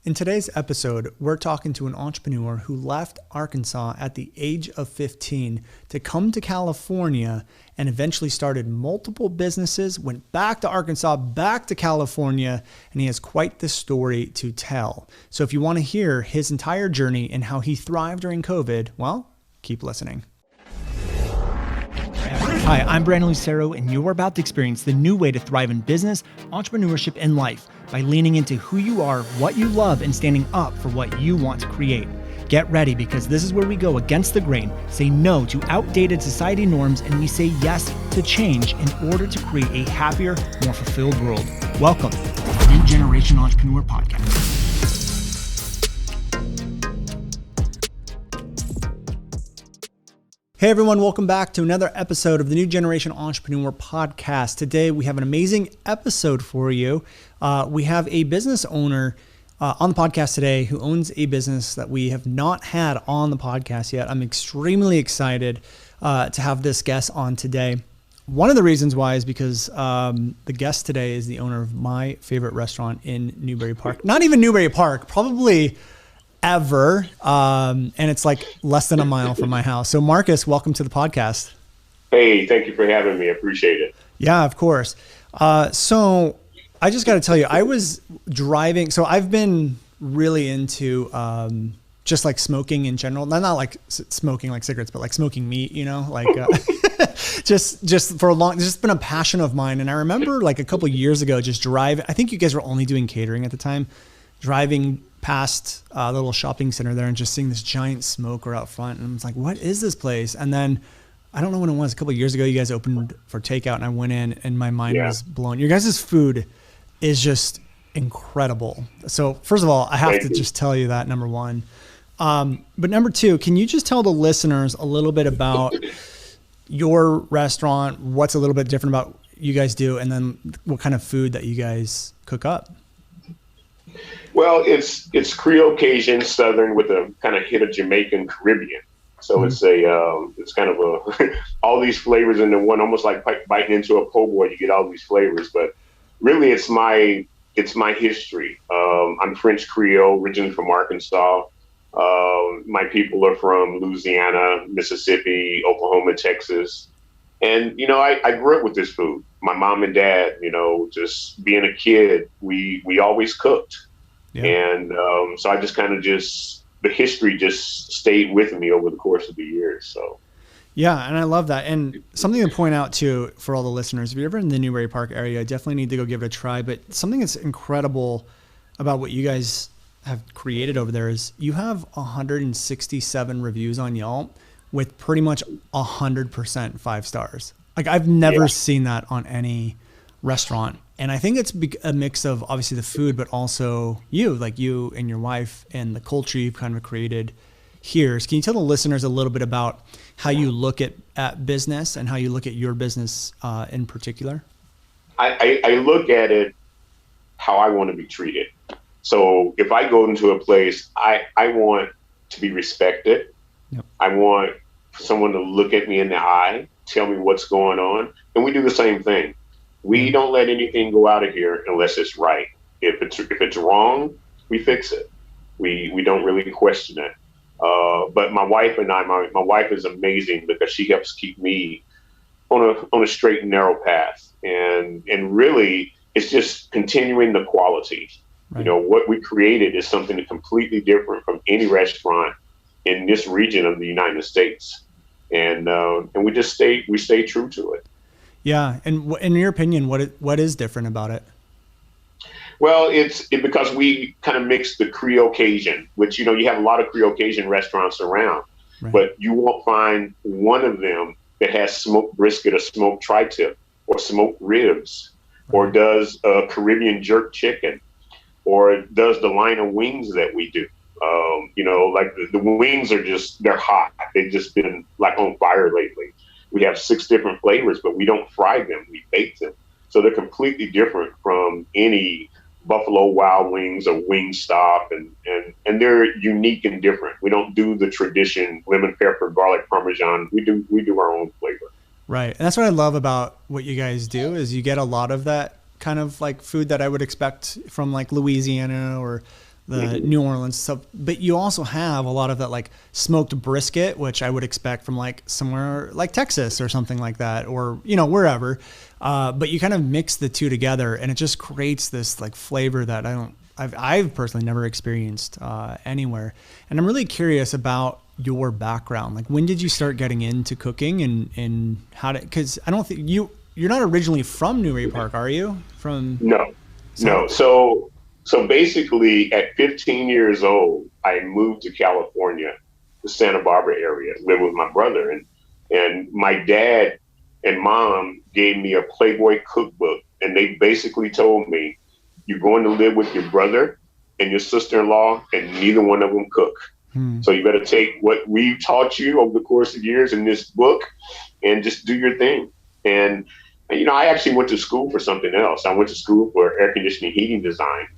In today's episode, we're talking to an entrepreneur who left Arkansas at the age of 15 to come to California and eventually started multiple businesses, went back to Arkansas, back to California, and he has quite the story to tell. So if you want to hear his entire journey and how he thrived during COVID, well, keep listening. Hi, I'm Brandon Lucero, and you're about to experience the new way to thrive in business, entrepreneurship, and life by leaning into who you are, what you love, and standing up for what you want to create. Get ready, because this is where we go against the grain, say no to outdated society norms, and we say yes to change in order to create a happier, more fulfilled world. Welcome to the New Generation Entrepreneur Podcast. Hey everyone, welcome back to another episode of the New Generation Entrepreneur Podcast. Today we have an amazing episode for you. We have a business owner on the podcast today who owns a business that we have not had on the podcast yet. I'm extremely excited to have this guest on today. One of the reasons why is because the guest today is the owner of my favorite restaurant in Newbury Park. Not even Newbury Park, probably ever. And it's like less than a mile from my house. So Marcus, welcome to the podcast. Hey, thank you for having me. I appreciate it. Yeah, of course. So I just got to tell you, I was driving. So I've been really into just like smoking in general. Not like smoking like cigarettes, but like smoking meat, you know, like just for a long, it's just been a passion of mine. And I remember like a couple of years ago, just driving. I think you guys were only doing catering at the time, driving past the little shopping center there and just seeing this giant smoker out front. And I was like, what is this place? And then I don't know when it was, a couple of years ago, you guys opened for takeout and I went in and my mind was blown. Your guys' food is just incredible. So first of all, I have to just tell you that, number one. But number two, can you just tell the listeners a little bit about your restaurant, what's a little bit different about you guys do, and then what kind of food that you guys cook up? Well, it's Creole, Cajun, Southern with a kind of hit of Jamaican, Caribbean. So it's kind of all these flavors in the one, almost like biting into a po' boy. You get all these flavors, but really it's my history. I'm French Creole, originally from Arkansas. My people are from Louisiana, Mississippi, Oklahoma, Texas. And, you know, I grew up with this food. My mom and dad, you know, just being a kid, we always cooked. Yeah. And so I just kind of the history just stayed with me over the course of the years. So. Yeah. And I love that. And something to point out too, for all the listeners, if you're ever in the Newbury Park area, definitely need to go give it a try. But something that's incredible about what you guys have created over there is you have 167 reviews on Yelp with pretty much 100% 5 stars. Like I've never seen that on any restaurant. And I think it's a mix of obviously the food, but also you and your wife and the culture you've kind of created here. So can you tell the listeners a little bit about how you look at business and how you look at your business in particular? I look at it how I want to be treated. So if I go into a place, I want to be respected. Yep. I want someone to look at me in the eye, tell me what's going on. And we do the same thing. We don't let anything go out of here unless it's right. If it's wrong, we fix it. We don't really question it. But my wife and my wife is amazing because she helps keep me on a straight and narrow path. And really, it's just continuing the quality. Right. You know, what we created is something completely different from any restaurant in this region of the United States. And we stay true to it. Yeah. And in your opinion, what is different about it? Well, it's because we kind of mix the Creole Cajun, which, you know, you have a lot of Creole Cajun restaurants around, right, but you won't find one of them that has smoked brisket or smoked tri-tip or smoked ribs, right, or does a Caribbean jerk chicken, or does the line of wings that we do. You know, like the wings are they're hot. They've just been like on fire lately. We have 6 different flavors, but we don't fry them. We bake them. So they're completely different from any Buffalo Wild Wings or Wingstop, and they're unique and different. We don't do the tradition lemon pepper, garlic parmesan. We do our own flavor. Right. And that's what I love about what you guys do is you get a lot of that kind of like food that I would expect from like Louisiana or the New Orleans stuff, but you also have a lot of that like smoked brisket, which I would expect from like somewhere like Texas or something like that, or, you know, wherever. But you kind of mix the two together and it just creates this like flavor that I've personally never experienced anywhere. And I'm really curious about your background. Like, when did you start getting into cooking and how did, cause I don't think you're not originally from Newry Park, are you? No. So basically at 15 years old, I moved to California, the Santa Barbara area, lived with my brother, and my dad and mom gave me a Playboy cookbook, and they basically told me, you're going to live with your brother and your sister-in-law, and neither one of them cook. So you better take what we taught you over the course of years in this book and just do your thing. And, you know, I actually went to school for something else. I went to school for air conditioning heating design,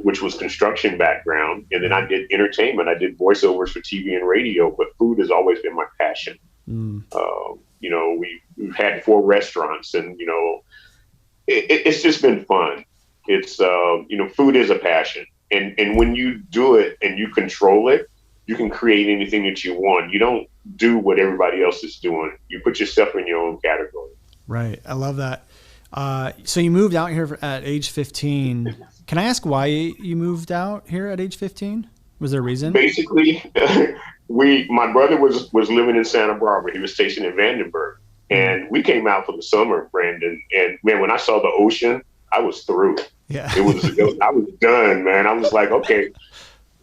which was construction background. And then I did entertainment. I did voiceovers for TV and radio, but food has always been my passion. You know, we've had 4 restaurants, and, you know, it's just been fun. It's, you know, food is a passion. And when you do it and you control it, you can create anything that you want. You don't do what everybody else is doing. You put yourself in your own category. Right. I love that. So you moved out here at age 15. Can I ask why you moved out here at age 15? Was there a reason? Basically, my brother was living in Santa Barbara. He was stationed in Vandenberg. And we came out for the summer, Brandon. And man, when I saw the ocean, I was through. Yeah. I was done, man. I was like, okay,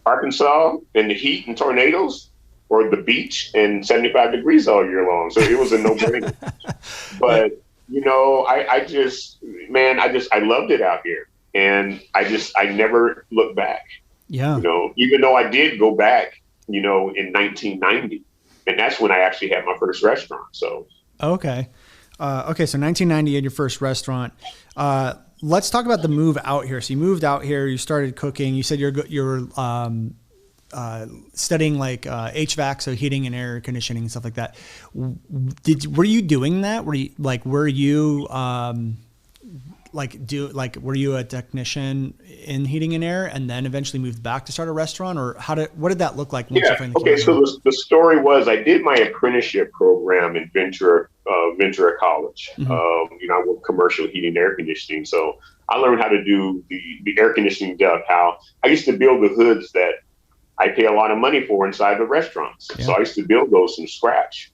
Arkansas and the heat and tornadoes, or the beach and 75 degrees all year long. So it was a no-brainer. But, you know, I loved it out here. And I never looked back. Yeah. You know, even though I did go back, you know, in 1990. And that's when I actually had my first restaurant. So. Okay. So 1990 you had your first restaurant. Let's talk about the move out here. So you moved out here, you started cooking. You said you're studying like HVAC, so heating and air conditioning and stuff like that. Were you doing that? Were you a technician in heating and air, and then eventually moved back to start a restaurant, or what did that look like? Okay. So the story was, I did my apprenticeship program in Ventura College. You know, I worked commercial heating and air conditioning. So I learned how to do the air conditioning duct, how I used to build the hoods that I pay a lot of money for inside the restaurants. Yeah. So I used to build those from scratch,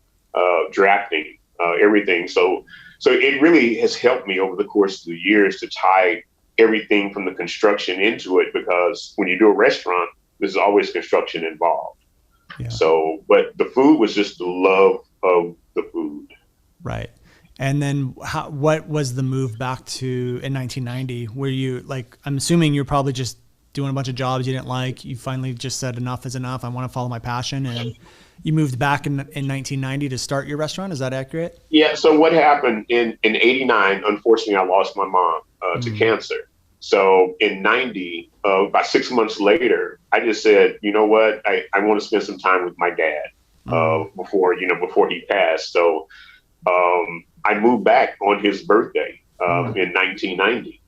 drafting, everything. So it really has helped me over the course of the years to tie everything from the construction into it, because when you do a restaurant, there's always construction involved. Yeah. So, but the food was just the love of the food. Right. And then what was the move back to in 1990? Were you like, I'm assuming you're probably just doing a bunch of jobs you didn't like. You finally just said enough is enough. I want to follow my passion. And you moved back in 1990 to start your restaurant. Is that accurate? Yeah. So what happened in 89, unfortunately, I lost my mom to cancer. So in 90, about 6 months later, I just said, you know what, I want to spend some time with my dad before he passed. So I moved back on his birthday in 1990.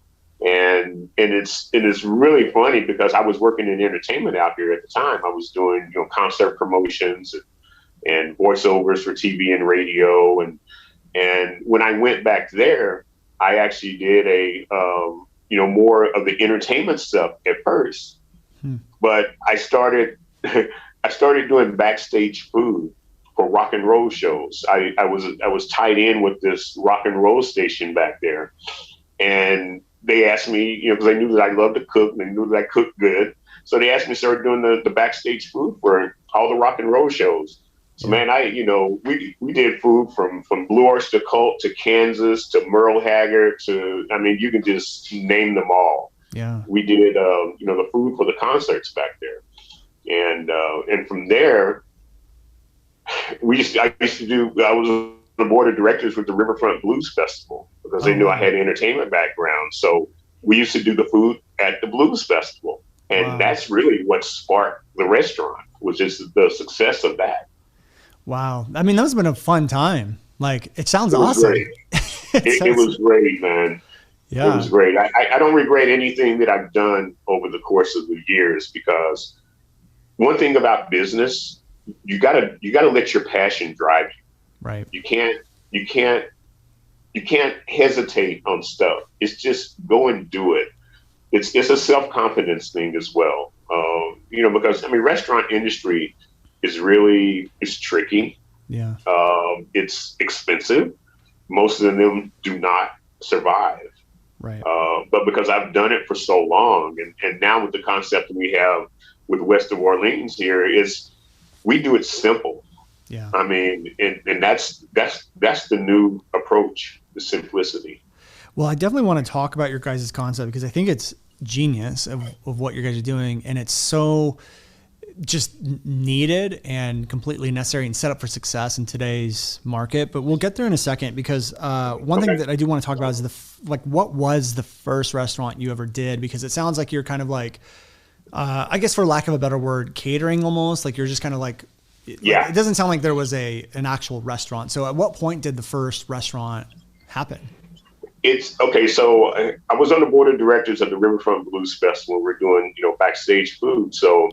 And it's really funny because I was working in entertainment out here at the time. I was doing, you know, concert promotions and voiceovers for TV and radio. And when I went back there, I actually did more of the entertainment stuff at first. But I started doing backstage food for rock and roll shows. I was tied in with this rock and roll station back there, and they asked me, you know, because they knew that I loved to cook, and they knew that I cooked good, so they asked me to start doing the backstage food for all the rock and roll shows. So man, we did food from Blue Oyster Cult to Kansas to Merle Haggard to, I mean, you can just name them all. Yeah, we did the food for the concerts back there, and from there. I was on the board of directors with the Riverfront Blues Festival because they knew I had an entertainment background. So we used to do the food at the Blues Festival. And that's really what sparked the restaurant, was just the success of that. Wow. I mean, that must have been a fun time. Like, it sounds awesome. It was great, man. Yeah. It was great. I don't regret anything that I've done over the course of the years, because one thing about business, you gotta let your passion drive you. Right. You can't hesitate on stuff. It's just go and do it. It's a self-confidence thing as well. Because I mean, restaurant industry is tricky. Yeah. It's expensive. Most of them do not survive. Right. But because I've done it for so long, and now with the concept that we have with West of Orleans here, is we do it simple. Yeah. I mean, and that's the new approach, the simplicity. Well, I definitely want to talk about your guys' concept, because I think it's genius of what you guys are doing, and it's so just needed and completely necessary and set up for success in today's market. But we'll get there in a second, because one thing that I do want to talk about is what was the first restaurant you ever did? Because it sounds like you're kind of like, I guess for lack of a better word, catering almost. Like you're just kind of like, yeah. It doesn't sound like there was an actual restaurant. So at what point did the first restaurant happen? It's okay. So I was on the board of directors of the Riverfront Blues Festival. We're doing, backstage food. So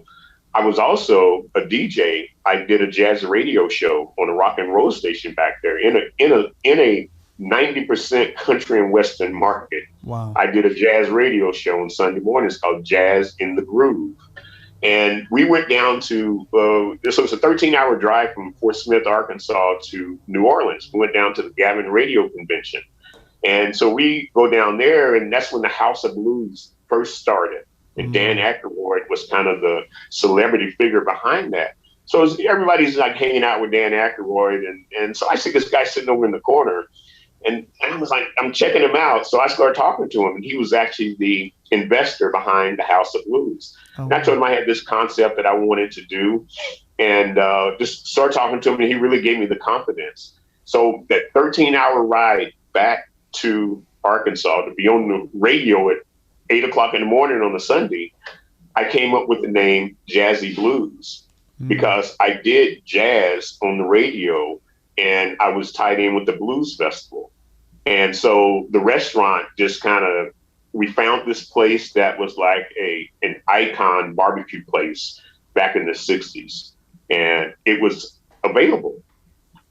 I was also a DJ. I did a jazz radio show on a rock and roll station back there in a 90% country and western market. Wow. I did a jazz radio show on Sunday mornings called Jazz in the Groove. And we went down to, so it's a 13-hour drive from Fort Smith, Arkansas to New Orleans. We went down to the Gavin Radio Convention. And so we go down there, and that's when the House of Blues first started. And Dan Aykroyd was kind of the celebrity figure behind that. So everybody's like hanging out with Dan Aykroyd. And so I see this guy sitting over in the corner, and I was like, I'm checking him out. So I started talking to him, and he was actually the investor behind the House of Blues. Oh, and I told him I had this concept that I wanted to do, and just started talking to him, and he really gave me the confidence. So that 13-hour ride back to Arkansas to be on the radio at 8 o'clock in the morning on a Sunday, I came up with the name Jazzy Blues because I did jazz on the radio, and I was tied in with the Blues Festival. And so the restaurant just we found this place that was like an icon barbecue place back in the 60s, and it was available.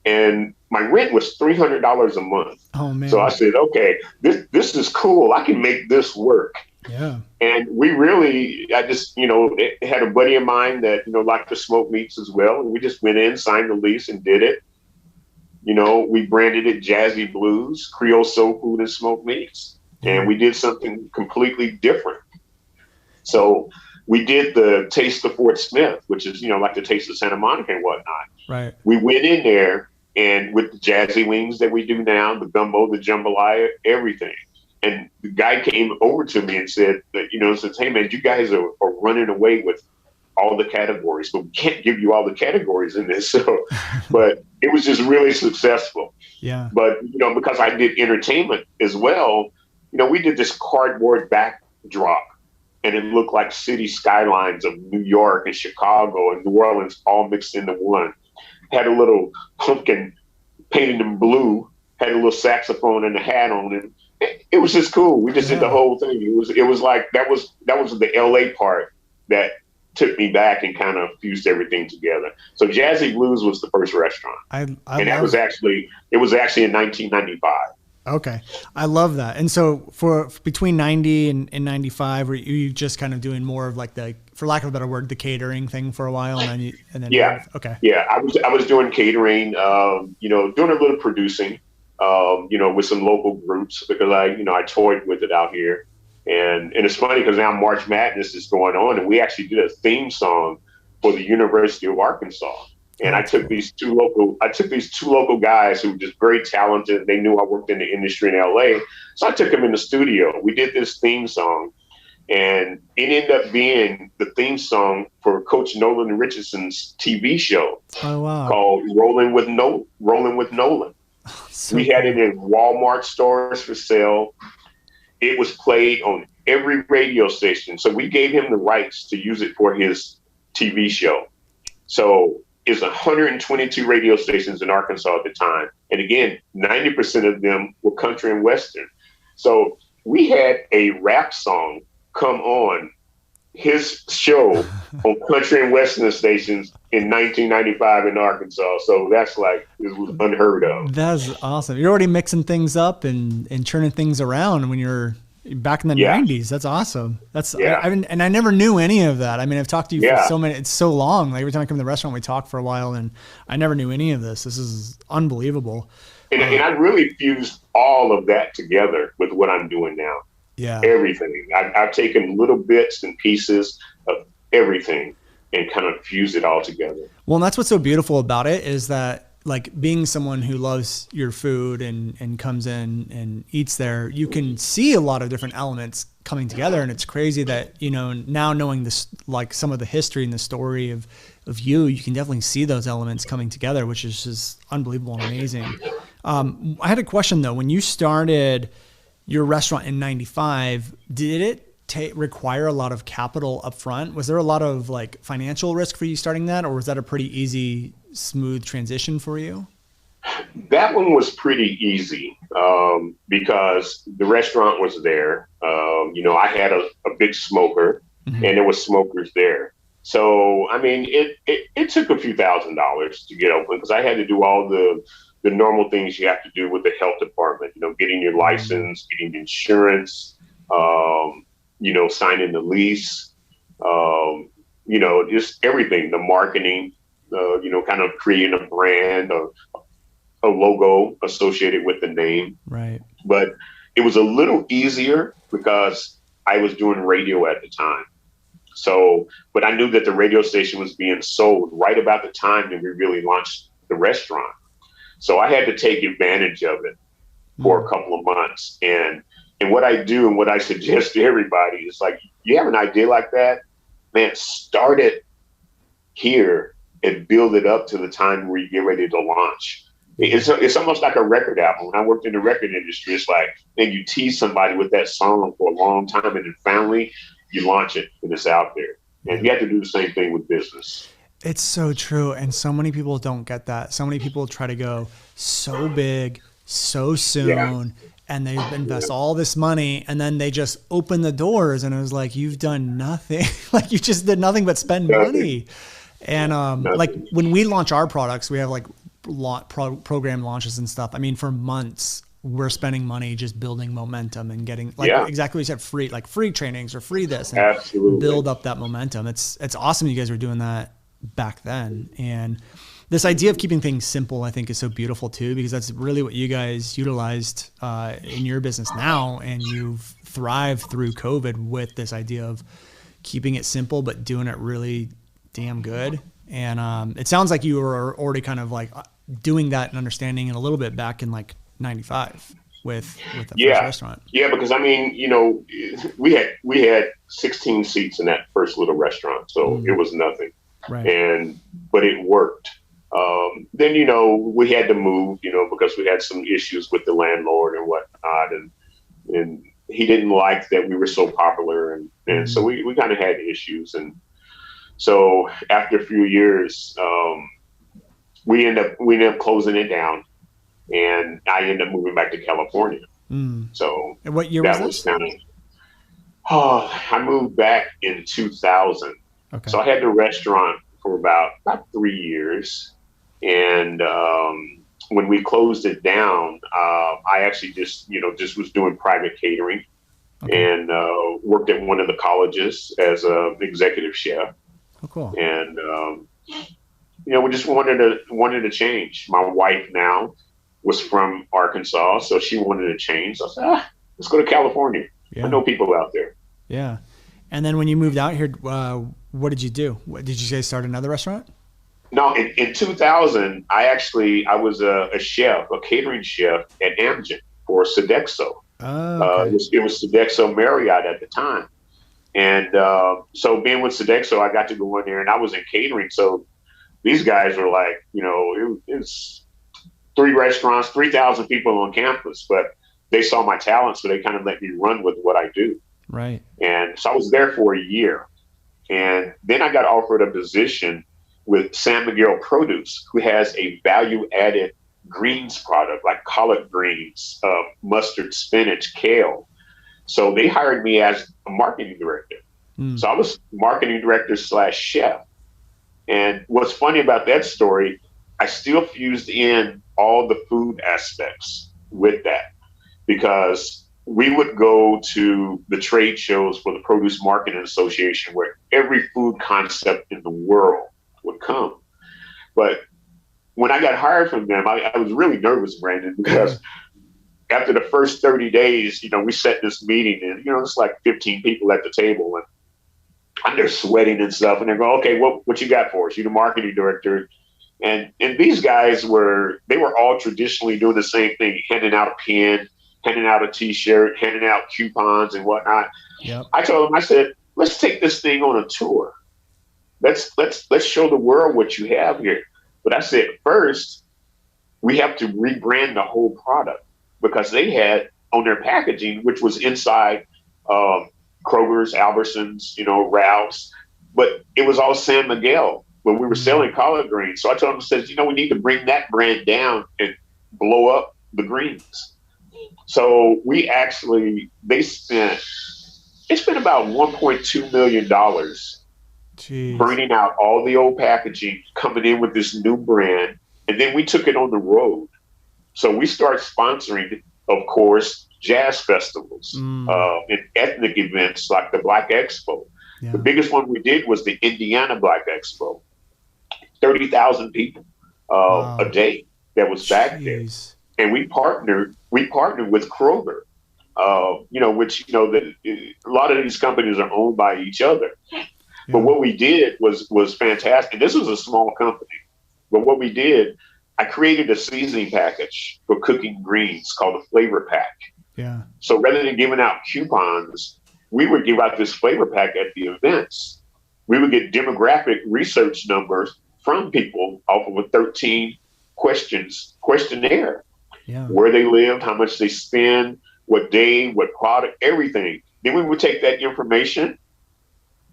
And my rent was $300 a month. Oh man! So I said, okay, this is cool. I can make this work. Yeah. And I just had a buddy of mine that liked to smoke meats as well, and we just went in, signed the lease, and did it. We branded it Jazzy Blues, Creole Soul Food and Smoked Meats, and we did something completely different. So we did the Taste of Fort Smith, which is like the Taste of Santa Monica and whatnot. Right. We went in there. And with the jazzy wings that we do now, the gumbo, the jambalaya, everything. And the guy came over to me and said, hey man, you guys are running away with all the categories, but we can't give you all the categories in this. So, but it was just really successful. Yeah. But, because I did entertainment as well, we did this cardboard backdrop, and it looked like city skylines of New York and Chicago and New Orleans all mixed into one. Had a little pumpkin painted in blue, had a little saxophone and a hat on it. It was just cool. We just did the whole thing. It was like that was the LA part that took me back and kind of fused everything together. So Jazzy Blues was the first restaurant. It was actually in 1995. Okay. I love that. And so for between 90 and 95, were you just kind of doing more of like for lack of a better word, the catering thing for a while? And then yeah. Okay. Yeah. I was doing catering, doing a little producing, with some local groups because I toyed with it out here. And it's funny because now March Madness is going on, and we actually did a theme song for the University of Arkansas. And I took these two local guys who were just very talented. They knew I worked in the industry in LA. So I took them in the studio. We did this theme song, and it ended up being the theme song for Coach Nolan Richardson's TV show called Rolling with Nolan. We had it in Walmart stores for sale. It was played on every radio station. So we gave him the rights to use it for his TV show. So it's 122 radio stations in Arkansas at the time. And again, 90% of them were country and western. So we had a rap song come on his show on country and western stations in 1995 in Arkansas. So that's like, it was unheard of. That's awesome. You're already mixing things up and turning things around when you're back in the 90s. That's awesome. That's and I never knew any of that. I mean, I've talked to you for it's so long. Like every time I come to the restaurant, we talk for a while, and I never knew any of this. This is unbelievable. And I really fused all of that together with what I'm doing now. Yeah. Everything. I've taken little bits and pieces of everything and kind of fused it all together. Well, and that's what's so beautiful about it is that, like, being someone who loves your food and comes in and eats there, you can see a lot of different elements coming together. And it's crazy that, you know, now knowing this, like some of the history and the story of you can definitely see those elements coming together, which is just unbelievable and amazing. I had a question though. When you started your restaurant in 95, did it require a lot of capital up front? Was there a lot of like financial risk for you starting that, or was that a pretty easy, smooth transition for you? That one was pretty easy because the restaurant was there. You know, I had a big smoker, and there was smokers there. So, I mean, it took a few $1,000s to get open because I had to do all the normal things you have to do with the health department, you know, getting your license, getting insurance, you know, signing the lease, you know, just everything, the marketing, you know, kind of creating a brand or a logo associated with the name. Right. But it was a little easier because I was doing radio at the time. So, but I knew that the radio station was being sold right about the time that we really launched the restaurant. So I had to take advantage of it for a couple of months. And what I do and what I suggest to everybody is, like, you have an idea like that, man, start it here and build it up to the time where you get ready to launch. It's almost like a record album. When I worked in the record industry, it's like, man, you tease somebody with that song for a long time, and then finally you launch it and it's out there. And you have to do the same thing with business. It's so true. And so many people don't get that. So many people try to go so big, so soon, and they invest all this money, and then they just open the doors, and it was like, you've done nothing. Like, you just did nothing but spend money. And like when we launch our products, we have like program launches and stuff. I mean, for months, we're spending money just building momentum and getting, like, exactly what you said, free trainings or free this, and build up that momentum. It's awesome you guys were doing that back then. And this idea of keeping things simple, I think, is so beautiful too, because that's really what you guys utilized in your business now. And you've thrived through COVID with this idea of keeping it simple, but doing it really damn good. And it sounds like you were already kind of like doing that and understanding it a little bit back in like 95 with the first restaurant. Yeah, because I mean, you know, we had 16 seats in that first little restaurant, so it was nothing. Right. But it worked. Then, you know, we had to move, you know, because we had some issues with the landlord and whatnot, and he didn't like that we were so popular, and so we kind of had issues. And so after a few years, we ended up closing it down, and I ended up moving back to California. So and what year was this? I moved back in 2000. Okay. So I had the restaurant for about 3 years. And when we closed it down, I actually just was doing private catering and worked at one of the colleges as an executive chef. Oh, cool. And, you know, we just wanted to change. My wife now was from Arkansas, so she wanted to change. So I said, let's go to California. Yeah. I know people out there. Yeah. And then when you moved out here, what did you do? Did you guys start another restaurant? No, in 2000, I was a chef, a catering chef at Amgen for Sodexo. Oh, okay. It was Sodexo Marriott at the time. And so being with Sodexo, I got to go in there, and I was in catering. So these guys were like, you know, it's 3 restaurants, 3,000 people on campus, but they saw my talent, so they kind of let me run with what I do. Right. And so I was there for a year. And then I got offered a position with San Miguel Produce, who has a value-added greens product like collard greens, mustard, spinach, kale. So they hired me as a marketing director. So I was marketing director / chef. And what's funny about that story, I still fused in all the food aspects with that, because we would go to the trade shows for the Produce Marketing Association, where every food concept in the world would come. But when I got hired from them, I was really nervous, Brandon, because after the first 30 days, we set this meeting, and, it's like 15 people at the table, and they're sweating and stuff. And they're going, okay, what you got for us? You're the marketing director. And these guys they were all traditionally doing the same thing, handing out a pen, handing out a T-shirt, handing out coupons and whatnot. Yep. I told them, I said, let's take this thing on a tour. Let's show the world what you have here. But I said, first, we have to rebrand the whole product, because they had on their packaging, which was inside Kroger's, Albertsons, Ralph's, but it was all San Miguel when we were selling collard greens. So I told them, we need to bring that brand down and blow up the greens. So they spent about $1.2 million burning out all the old packaging, coming in with this new brand. And then we took it on the road. So we started sponsoring, of course, jazz festivals and ethnic events like the Black Expo. Yeah. The biggest one we did was the Indiana Black Expo. 30,000 people a day that was back there. And we partnered with Kroger, which, a lot of these companies are owned by each other. Yeah. But what we did was fantastic. This was a small company, but what we did, I created a seasoning package for cooking greens called a flavor pack. Yeah. So rather than giving out coupons, we would give out this flavor pack at the events. We would get demographic research numbers from people off of a 13 questionnaire. Yeah. Where they lived, how much they spend, what day, what product, everything. Then we would take that information,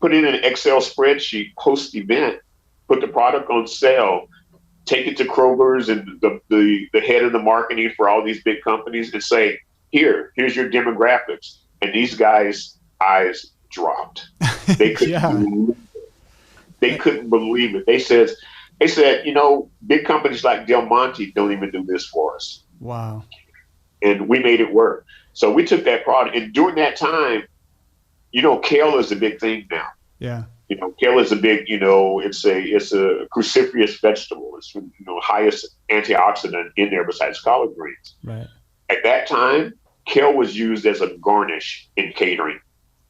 put it in an Excel spreadsheet post-event, put the product on sale, take it to Kroger's and the head of the marketing for all these big companies and say, here's your demographics. And these guys' eyes dropped. They couldn't They couldn't believe it. They said, big companies like Del Monte don't even do this for us. Wow. And we made it work. So we took that product, and during that time, kale is a big thing now. Yeah. Kale is a big, it's a cruciferous vegetable. It's highest antioxidant in there besides collard greens. Right. At that time, kale was used as a garnish in catering.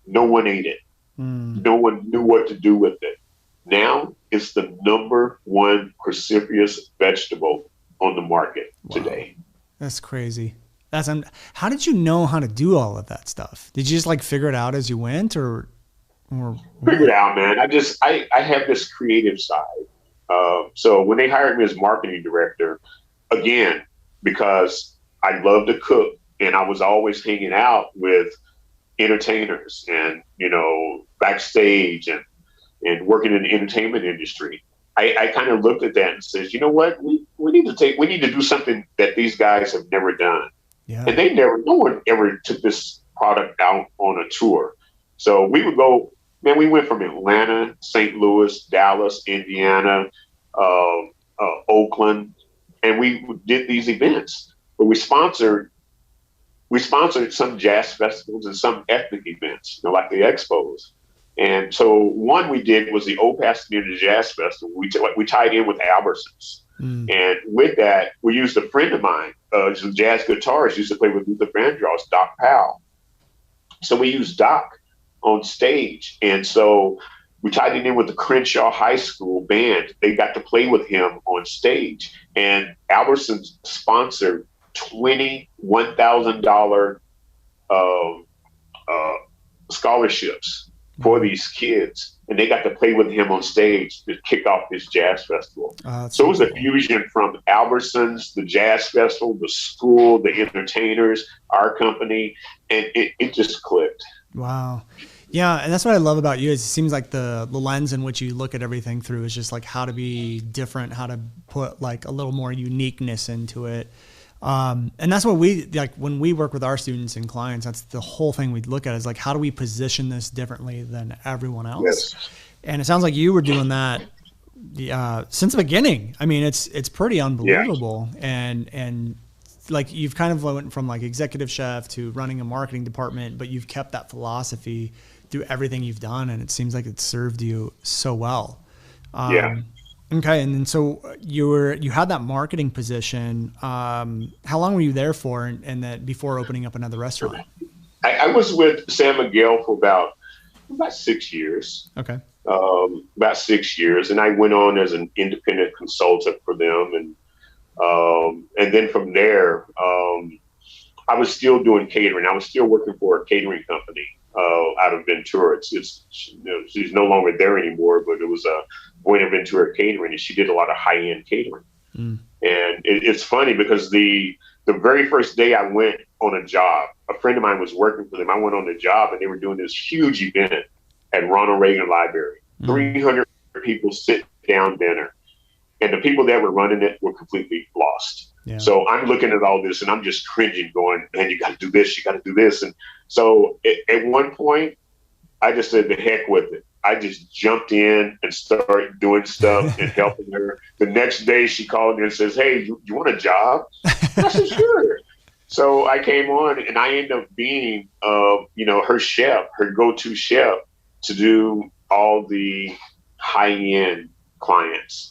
No one ate it. No one knew what to do with it. Now it's the #1 cruciferous vegetable on the market today. That's crazy. How did you know how to do all of that stuff? Did you just figure it out as you went, or figure it out, man? I have this creative side. So when they hired me as marketing director, again, because I love to cook and I was always hanging out with entertainers and, backstage and working in the entertainment industry, I kind of looked at that and says, you know what, we need to do something that these guys have never done. Yeah. And no one ever took this product out on a tour. So we would go, man, we went from Atlanta, St. Louis, Dallas, Indiana, Oakland, and we did these events. But we sponsored some jazz festivals and some ethnic events, like the expos. And so one we did was the Old Pasadena Jazz Festival. We tied in with Albertsons. And with that, we used a friend of mine, some jazz guitarist, used to play with Luther Vandross, Doc Powell. So we used Doc on stage. And so we tied it in with the Crenshaw High School band. They got to play with him on stage. And Albertsons sponsored $21,000 scholarships for these kids. And they got to play with him on stage to kick off this jazz festival. So it was a fusion from Albertsons, the jazz festival, the school, the entertainers, our company, and it just clicked. Wow. Yeah, and that's what I love about you is it seems like the lens in which you look at everything through is just how to be different, how to put a little more uniqueness into it. And that's what we like when we work with our students and clients. That's the whole thing we look at is like, how do we position this differently than everyone else? Yes. And it sounds like you were doing that since the beginning. I mean, it's pretty unbelievable. Yeah. And like you've kind of went from like executive chef to running a marketing department, but you've kept that philosophy through everything you've done. And it seems like it's served you so well. Yeah. Okay. And then, so you had that marketing position. How long were you there for? And that before opening up another restaurant? I was with San Miguel for about 6 years. Okay. About 6 years. And I went on as an independent consultant for them. And then from there, I was still doing catering. I was still working for a catering company out of Ventura. She's no longer there anymore, but it was a Buenaventura Catering, and she did a lot of high-end catering. And it's funny because the very first day I went on a job, a friend of mine was working for them. I went on the job, and they were doing this huge event at Ronald Reagan Library. 300 people sit down dinner. And the people that were running it were completely lost. Yeah. So I'm looking at all this and I'm just cringing going, man, you got to do this. You got to do this. And so at one point I just said, the heck with it. I just jumped in and started doing stuff and helping her. The next day she called me and says, hey, you want a job? I said, sure. So I came on and I ended up being, her chef, her go-to chef to do all the high-end clients.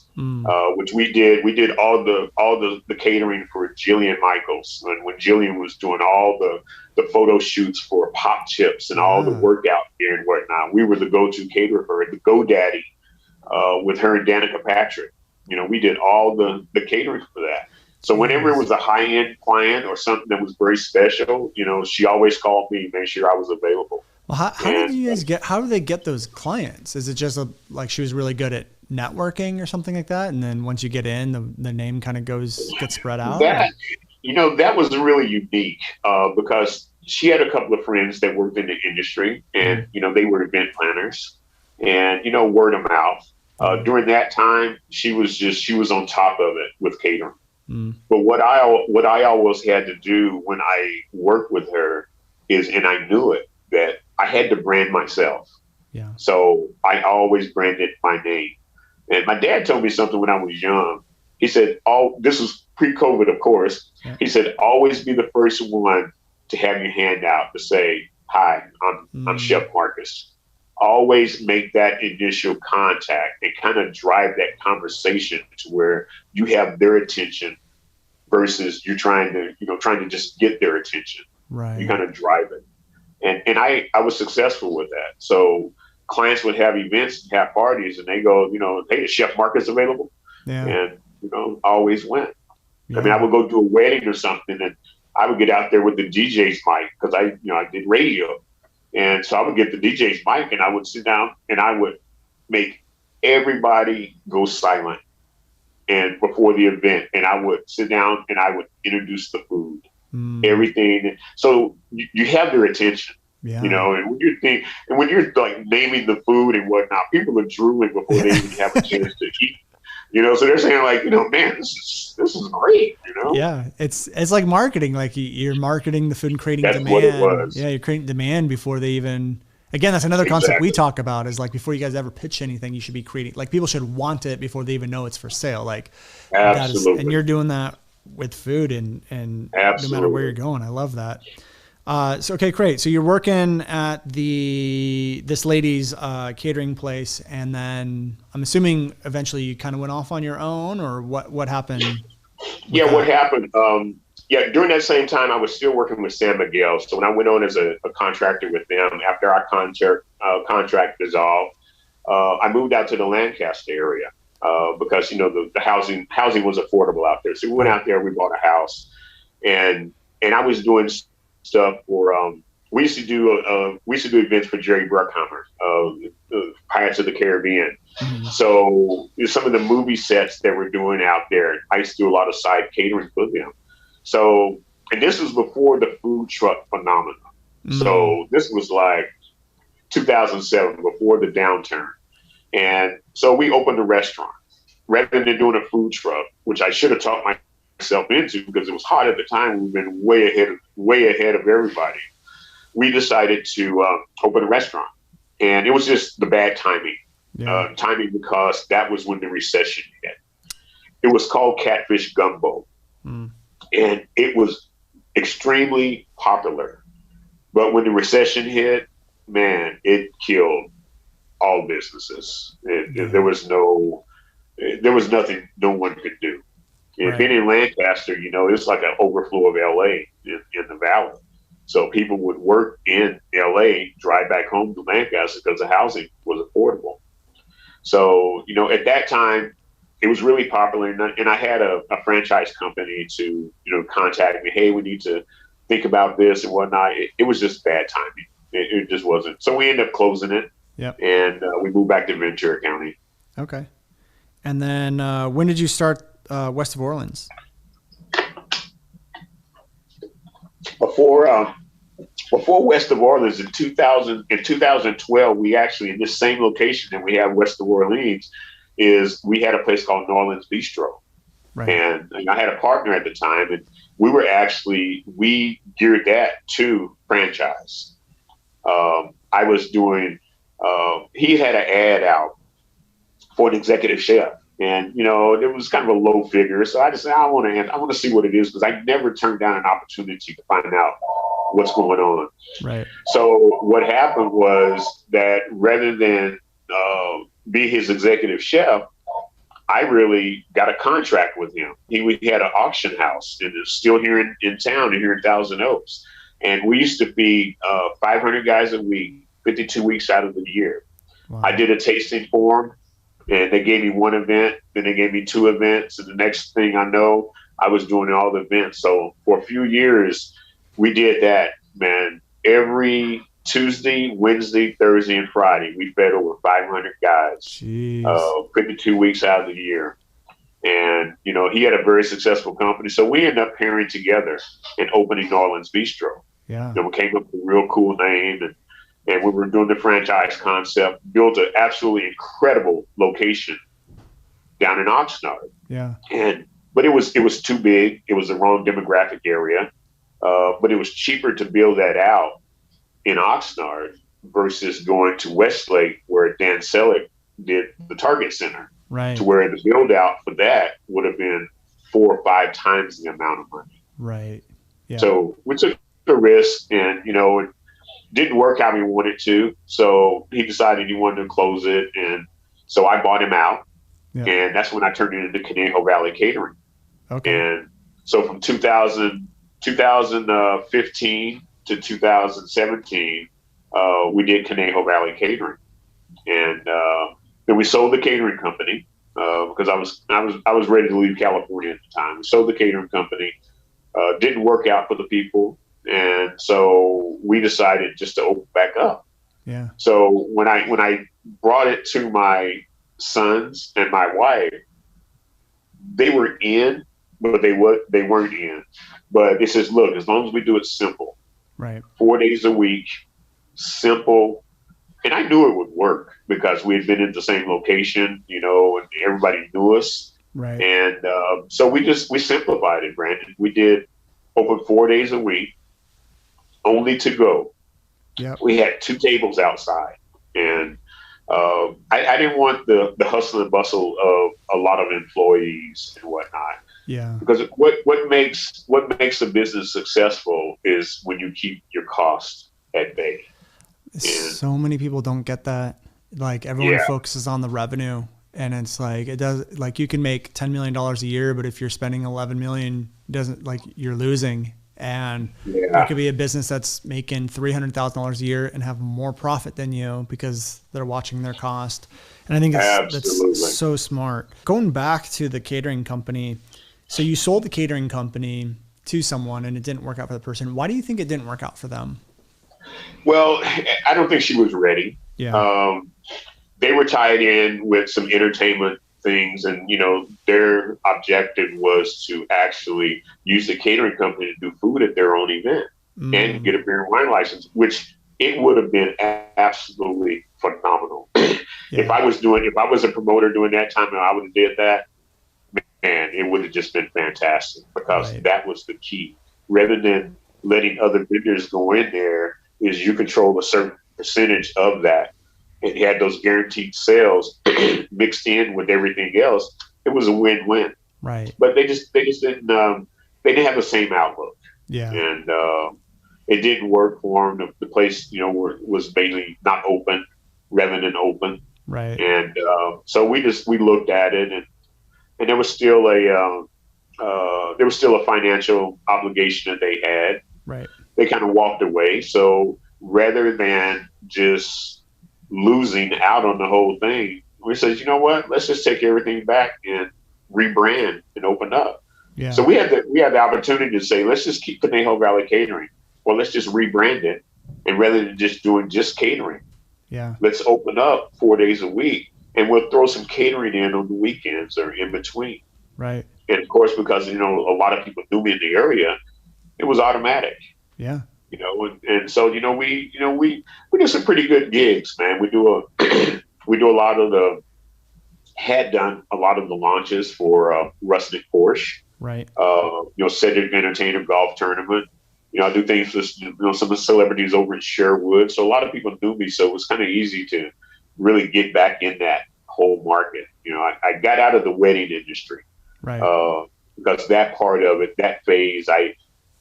Which we did. We did all the catering for Jillian Michaels, and when Jillian was doing all the photo shoots for Pop Chips and all the workout gear and whatnot, we were the go-to caterer for it. The GoDaddy with her and Danica Patrick. We did all the catering for that. So whenever it was a high-end client or something that was very special, she always called me and made sure I was available. Well, how do they get those clients? Is it just like she was really good at networking or something like that, and then once you get in, the name kind of gets spread out? That was really unique because she had a couple of friends that worked in the industry, and they were event planners, and word of mouth. During that time, she was on top of it with catering. But what I always had to do when I worked with her is, and I knew it, that I had to brand myself. Yeah. So I always branded my name. And my dad told me something when I was young. He said, this was pre-COVID, of course. Yeah. He said, always be the first one to have your hand out to say, hi, I'm Chef Marcus. Always make that initial contact and kind of drive that conversation to where you have their attention versus you're trying to just get their attention. Right. You kind of drive it. And I was successful with that. So clients would have events, have parties, and they go, hey, is Chef Marcus available? Yeah. And, I always went. Yeah. I mean, I would go do a wedding or something, and I would get out there with the DJ's mic because I did radio. And so I would get the DJ's mic and I would sit down and I would make everybody go silent and before the event. And I would sit down and I would introduce the food. Everything. So you have their attention, and when you're like naming the food and whatnot, people are drooling before they even have a chance to eat. So they're saying like, man, this is great. Yeah, it's like marketing. Like you're marketing the food and creating demand. What it was. Yeah, you're creating demand before they even. Again, that's another concept we talk about is like before you guys ever pitch anything, you should be creating. Like people should want it before they even know it's for sale. Like absolutely, and you're doing that with food and no matter where you're going. I love that. So, okay, great. So you're working at this lady's catering place, and then I'm assuming eventually you kind of went off on your own, or what happened? What happened? During that same time, I was still working with San Miguel. So when I went on as a contractor with them, after our contract dissolved, I moved out to the Lancaster area. Because the housing was affordable out there, so we went out there. We bought a house, and I was doing stuff for. We used to do events for Jerry Bruckheimer, Pirates of the Caribbean. So some of the movie sets that we're doing out there, I used to do a lot of side catering for them. So, and this was before the food truck phenomenon. So this was like 2007, before the downturn. And so we opened a restaurant rather than doing a food truck, which I should have taught myself into, because it was hot at the time. We've been way ahead of everybody. We decided to open a restaurant, and it was just the bad timing. Timing because that was when the recession hit. It was called Catfish Gumbo, and it was extremely popular. But when the recession hit, man, it killed all businesses. There was nothing no one could do. And being in Lancaster, it's like an overflow of LA in the valley. So people would work in LA, drive back home to Lancaster because the housing was affordable. So, at that time, it was really popular. And I had a franchise company to, contact me. Hey, we need to think about this and whatnot. It was just bad timing. It just wasn't. So we ended up closing it. Yep. And we moved back to Ventura County. Okay. And then when did you start west of Orleans? Before west of Orleans in 2012, we actually, in this same location that we have west of Orleans, we had a place called Orleans Bistro. Right. And I had a partner at the time, and we geared that to franchise. I was doing, he had an ad out for an executive chef. And, it was kind of a low figure. So I just said, I want to see what it is, because I never turned down an opportunity to find out what's going on. Right. So what happened was that rather than be his executive chef, I really got a contract with him. He had an auction house, and it's still here in town, here in Thousand Oaks. And we used to feed 500 guys a week, 52 weeks out of the year. Wow. I did a tasting for him. And they gave me one event, then they gave me two events. And the next thing I know, I was doing all the events. So for a few years, we did that, man. Every Tuesday, Wednesday, Thursday, and Friday, we fed over 500 guys, 52 weeks out of the year. And, he had a very successful company. So we ended up pairing together and opening Orleans Bistro. Yeah. We came up with a real cool name, and we were doing the franchise concept, built an absolutely incredible location down in Oxnard. Yeah. But it was too big. It was the wrong demographic area. But it was cheaper to build that out in Oxnard versus going to Westlake, where Dan Selleck did the Target Center. Right. To where the build out for that would have been 4 or 5 times the amount of money. Right. Yeah. So we took the risk, and, it didn't work how we wanted to. So he decided he wanted to close it. And so I bought him out. Yeah. And that's when I turned it into Conejo Valley Catering. Okay. And so from 2015 to 2017, we did Conejo Valley Catering. And then we sold the catering company because I was ready to leave California at the time. We sold the catering company. Didn't work out for the people. And so we decided just to open back up. Yeah. So when I brought it to my sons and my wife, they were in, but they weren't in. But it says, look, as long as we do it simple, right? 4 days a week, simple. And I knew it would work because we had been in the same location, and everybody knew us. Right. And so we simplified it, Brandon. We did open 4 days a week, only to go. Yep. We had 2 tables outside, and I didn't want the hustle and bustle of a lot of employees and whatnot. Yeah. Because what makes a business successful is when you keep your costs at bay. So many people don't get that. Like everyone focuses on the revenue, and it's like you can make $10 million a year, but if you're spending 11 million, you're losing. And it could be a business that's making $300,000 a year and have more profit than you because they're watching their cost. And I think that's so smart. Going back to the catering company, so you sold the catering company to someone and it didn't work out for the person. Why do you think it didn't work out for them? Well, I don't think she was ready. Yeah. They were tied in with some entertainment things, and their objective was to actually use the catering company to do food at their own event and get a beer and wine license, which it would have been absolutely phenomenal. Yeah. If I was a promoter during that time and I would have did that, and it would have just been fantastic, because that was the key. Rather than letting other vendors go in there, is you control a certain percentage of that. It had those guaranteed sales mixed in with everything else. It was a win-win. Right. But they just didn't they didn't have the same outlook. Yeah. And it didn't work for them. The place, was mainly not open rather than open. Right. And so we looked at it, and there was still a financial obligation that they had. Right. They kind of walked away. So rather than just losing out on the whole thing, we said, you know what? Let's just take everything back and rebrand and open up. Yeah. So we had the opportunity to say, let's just keep Conejo Valley Catering, or let's just rebrand it, and rather than just doing just catering, let's open up 4 days a week, and we'll throw some catering in on the weekends or in between. Right. And of course, because a lot of people knew me in the area, it was automatic. Yeah. And so we do some pretty good gigs, man. We do had done a lot of the launches for Rustic Porsche. Right. Cedric Entertainer Golf Tournament. I do things with some of the celebrities over in Sherwood. So a lot of people knew me, so it was kind of easy to really get back in that whole market. I got out of the wedding industry. Right. Because that part of it, that phase,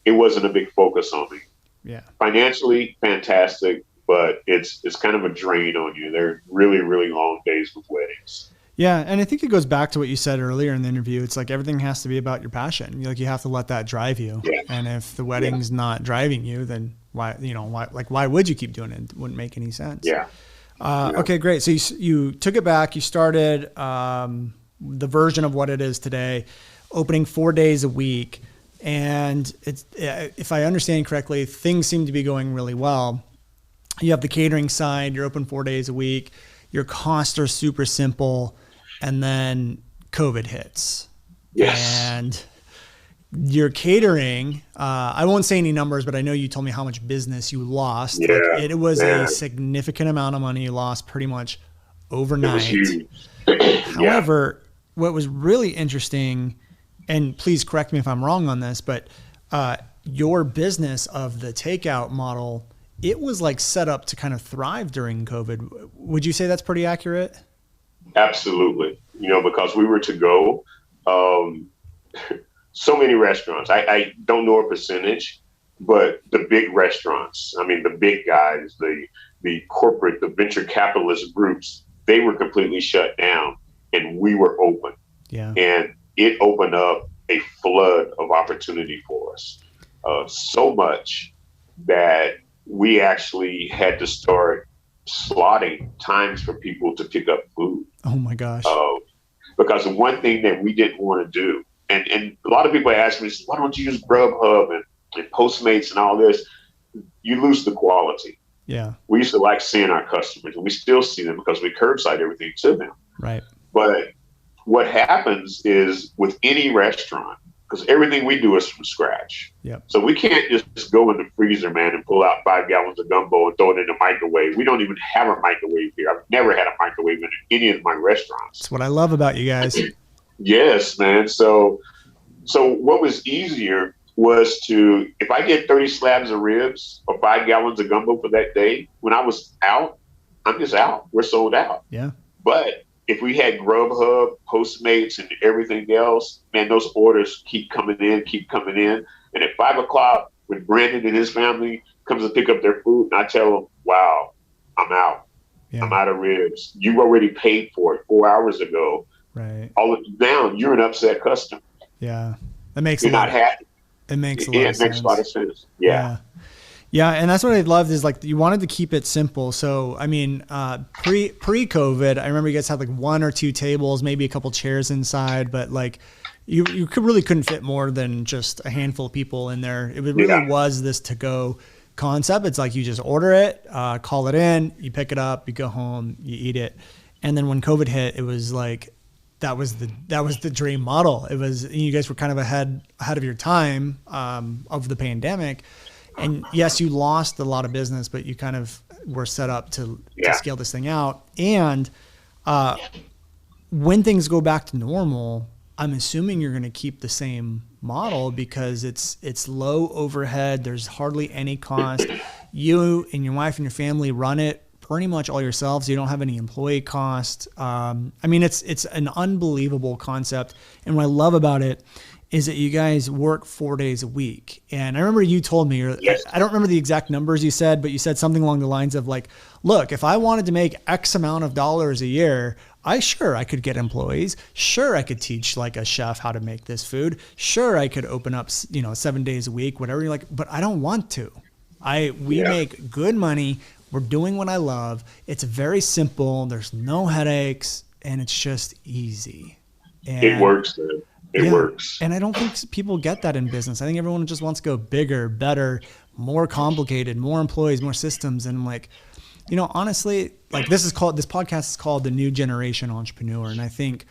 it wasn't a big focus on me. Yeah. Financially, fantastic, but it's kind of a drain on you. They're really, really long days with weddings. Yeah, and I think it goes back to what you said earlier in the interview. It's like everything has to be about your passion. You have to let that drive you. Yeah. And if the wedding's not driving you, then why would you keep doing it? It wouldn't make any sense. Yeah. Okay, great. So you took it back. You started the version of what it is today, opening 4 days a week. And it's, if I understand correctly, things seem to be going really well. You have the catering side, you're open 4 days a week. Your costs are super simple. And then COVID hits. Yes. And your catering, I won't say any numbers, but I know you told me how much business you lost. Yeah, it was a significant amount of money you lost pretty much overnight. It was huge. However, what was really interesting, and please correct me if I'm wrong on this, but your business of the takeout model, it was like set up to kind of thrive during COVID. Would you say that's pretty accurate? Absolutely. Because we were to go, so many restaurants. I don't know a percentage, but the big restaurants, the big guys, the corporate, the venture capitalist groups, they were completely shut down, and we were open. Yeah. And it opened up a flood of opportunity for us. So much that we actually had to start slotting times for people to pick up food. Oh my gosh. Because the one thing that we didn't want to do, and a lot of people ask me, why don't you use Grubhub and Postmates and all this? You lose the quality. Yeah. We used to like seeing our customers, and we still see them because we curbside everything to them. Right. But what happens is with any restaurant, because everything we do is from scratch. Yep. So we can't just go in the freezer, man, and pull out 5 gallons of gumbo and throw it in the microwave. We don't even have a microwave here. I've never had a microwave in any of my restaurants. That's what I love about you guys. Yes, man. So what was easier was to, if I get 30 slabs of ribs or 5 gallons of gumbo for that day, when I was out, I'm just out. We're sold out. Yeah. But if we had Grubhub, Postmates, and everything else, man, those orders keep coming in. And at 5 o'clock, when Brandon and his family comes to pick up their food, and I tell them, wow, I'm out. Yeah. I'm out of ribs. You already paid for it 4 hours ago. Right. Now you're an upset customer. Yeah. That makes You're not happy. It makes a lot of sense. It makes a lot of sense. Yeah. Yeah, and that's what I loved is like you wanted to keep it simple. So pre-COVID, I remember you guys had like 1 or 2 tables, maybe a couple chairs inside, but like you couldn't fit more than just a handful of people in there. It really was this to-go concept. It's like you just order it, call it in, you pick it up, you go home, you eat it. And then when COVID hit, it was like that was the dream model. It was, you guys were kind of ahead of your time of the pandemic. And yes, you lost a lot of business, but you kind of were set up to scale this thing out. And when things go back to normal, I'm assuming you're going to keep the same model because it's low overhead. There's hardly any cost. You and your wife and your family run it pretty much all yourselves. You don't have any employee cost. I mean, it's an unbelievable concept. And what I love about it is that you guys work 4 days a week. And I remember you told me, Yes. I don't remember the exact numbers you said, but you said something along the lines of like, look, if I wanted to make X amount of dollars a year, I could get employees. Sure, I could teach like a chef how to make this food. Sure, I could open up, 7 days a week, whatever you're like, but I don't want to. We make good money. We're doing what I love. It's very simple. There's no headaches and it's just easy. And it works. It works. And I don't think people get that in business. I think everyone just wants to go bigger, better, more complicated, more employees, more systems. And I'm like, honestly, like this podcast is called The New Generation Entrepreneur. And I think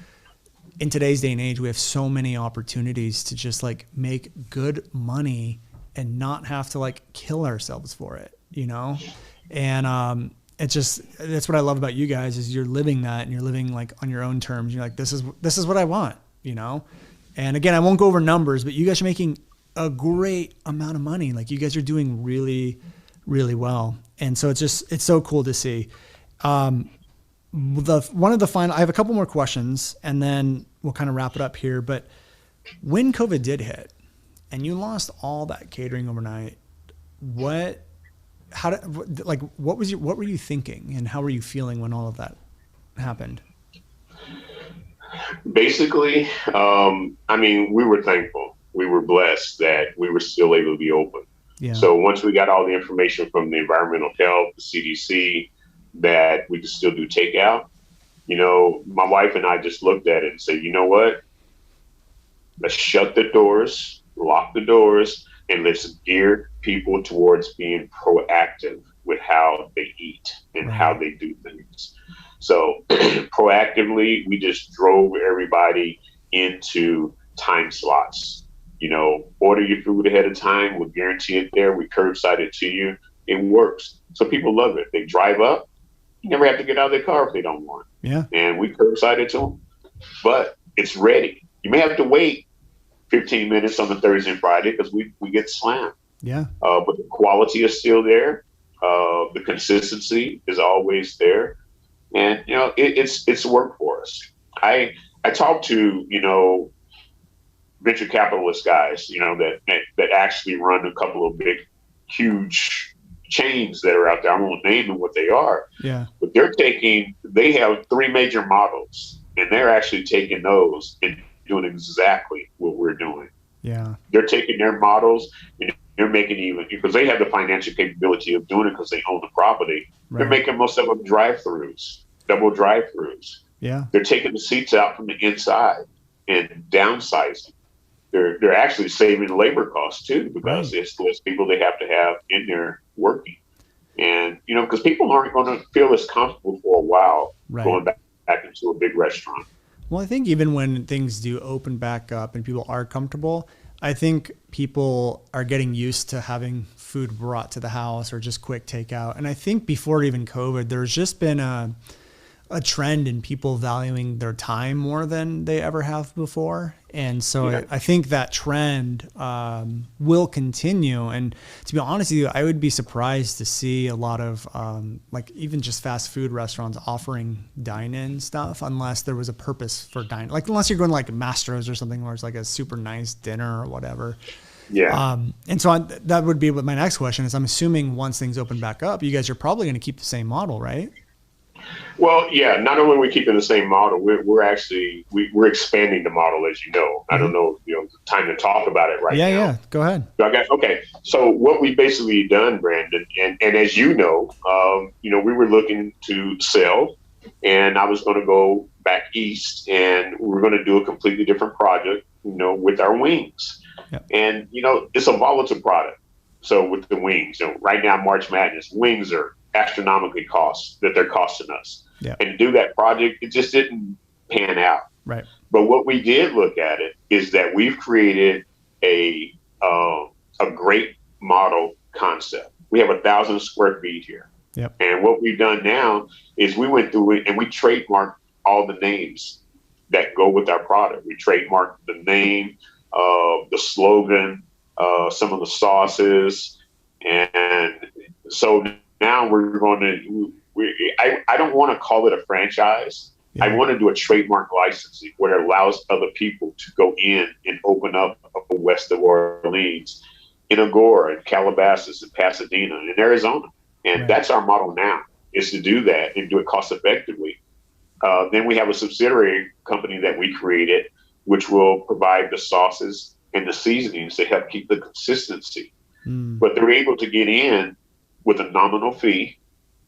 in today's day and age, we have so many opportunities to just like make good money and not have to like kill ourselves for it, And that's what I love about you guys is you're living that and you're living like on your own terms. You're like, this is what I want, And again, I won't go over numbers, but you guys are making a great amount of money. Like you guys are doing really, really well. And so it's so cool to see. I have a couple more questions and then we'll kind of wrap it up here. But when COVID did hit and you lost all that catering overnight, what were you thinking and how were you feeling when all of that happened? Basically, we were thankful. We were blessed that we were still able to be open. Yeah. So once we got all the information from the environmental health, the CDC, that we could still do takeout, my wife and I just looked at it and said, you know what? Let's shut the doors, lock the doors, and let's gear people towards being proactive with how they eat and how they do things. So proactively, we just drove everybody into time slots. Order your food ahead of time. We'll guarantee it there. We curbside it to you. It works. So people love it. They drive up. You never have to get out of their car if they don't want. Yeah. And we curbside it to them. But it's ready. You may have to wait 15 minutes on the Thursday and Friday because we get slammed. Yeah. But the quality is still there. The consistency is always there. And, it's work for us. I talk to, venture capitalist guys, that actually run a couple of big, huge chains that are out there. I won't name them what they are. Yeah. But they have 3 major models and they're actually taking those and doing exactly what we're doing. Yeah. They're taking their models and they're making even, because they have the financial capability of doing it because they own the property. Right. They're making most of them drive-throughs, double drive-throughs. Yeah. They're taking the seats out from the inside and downsizing. They're actually saving labor costs too, because it's less people they have to have in there working. And, because people aren't going to feel as comfortable for a while going back into a big restaurant. Well, I think even when things do open back up and people are comfortable, I think people are getting used to having food brought to the house or just quick takeout. And I think before even COVID, there's just been a trend in people valuing their time more than they ever have before. And so I think that trend will continue. And to be honest with you, I would be surprised to see a lot of even just fast food restaurants offering dine-in stuff unless there was a purpose for dine. Like unless you're going to like Mastro's or something where it's like a super nice dinner or whatever. Yeah. And so that would be what my next question is. I'm assuming once things open back up, you guys are probably going to keep the same model, right? Well, yeah, not only are we keeping the same model, we're actually expanding the model, as you know. I don't know, the time to talk about it right now. Yeah, go ahead. Okay. So what we've basically done, Brandon, and as you know, we were looking to sell, and I was going to go back east, and we were going to do a completely different project, with our wings. Yep. And, it's a volatile product. So with the wings, right now, March Madness, wings are astronomically that they're costing us. Yeah. And to do that project, it just didn't pan out. Right. But what we did look at it is that we've created a great model concept. We have 1,000 square feet here. Yep. And what we've done now is we went through it and we trademarked all the names that go with our product. We trademark the name, the slogan, some of the sauces. And so now we're going to, I don't want to call it a franchise. Yeah. I want to do a trademark licensing where it allows other people to go in and open up west of Orleans, in Agora, in Calabasas, in Pasadena, in Arizona. And that's our model now, is to do that and do it cost effectively. Then we have a subsidiary company that we created, which will provide the sauces and the seasonings to help keep the consistency. But they're able to get in with a nominal fee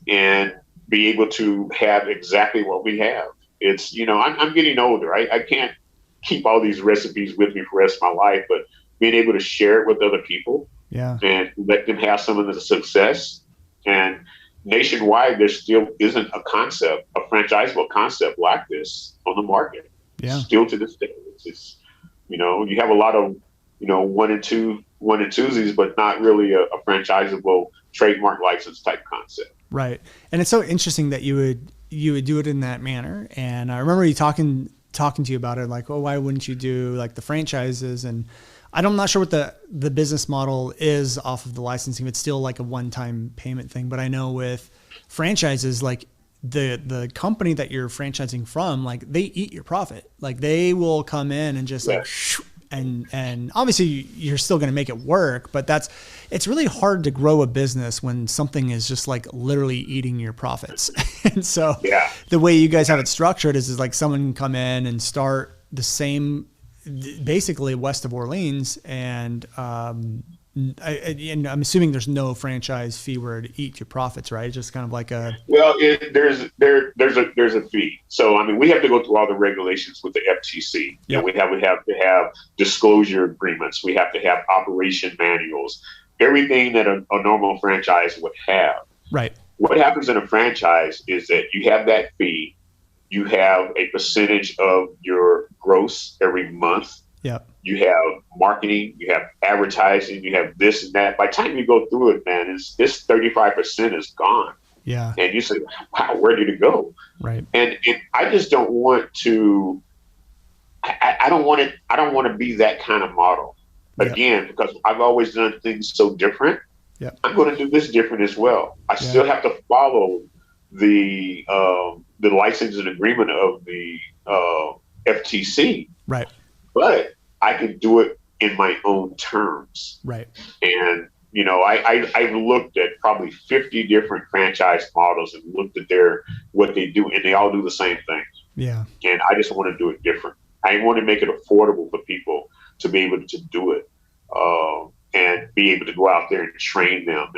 and be able to have exactly what we have. It's, I'm getting older. I can't keep all these recipes with me for the rest of my life, but being able to share it with other people and let them have some of the success. And nationwide, there still isn't a franchisable concept like this on the market. Yeah. Still to this day. It's you have a lot of, one and twosies, but not really a franchisable trademark license type concept. Right. And it's so interesting that you would do it in that manner. And I remember you talking to you about it, like, oh, why wouldn't you do like the franchises? And I'm not sure what the business model is off of the licensing. It's still like a one-time payment thing. But I know with franchises, like the company that you're franchising from, like they eat your profit. Like they will come in and just like, and obviously you're still going to make it work, but it's really hard to grow a business when something is just like literally eating your profits. And so the way you guys have it structured is like someone can come in and start the same, basically west of Orleans, and and I'm assuming there's no franchise fee where to eat your profits, right? It's just kind of like there's a fee. So I mean, we have to go through all the regulations with the FTC. Yep. We have to have disclosure agreements. We have to have operation manuals. Everything that a normal franchise would have. Right. What happens in a franchise is that you have that fee. You have a percentage of your gross every month. Yep. You have marketing, you have advertising, you have this and that. By the time you go through it, man, this 35% is gone. Yeah. And you say, wow, where did it go? Right. And I just don't want to, I don't want to be that kind of model again, because I've always done things so different. Yeah. I'm going to do this different as well. I still have to follow the licensing agreement of the FTC. Right. But I can do it in my own terms. Right. And, I've looked at probably 50 different franchise models and looked at what they do, and they all do the same thing. Yeah. And I just want to do it different. I want to make it affordable for people to be able to do it, and be able to go out there and train them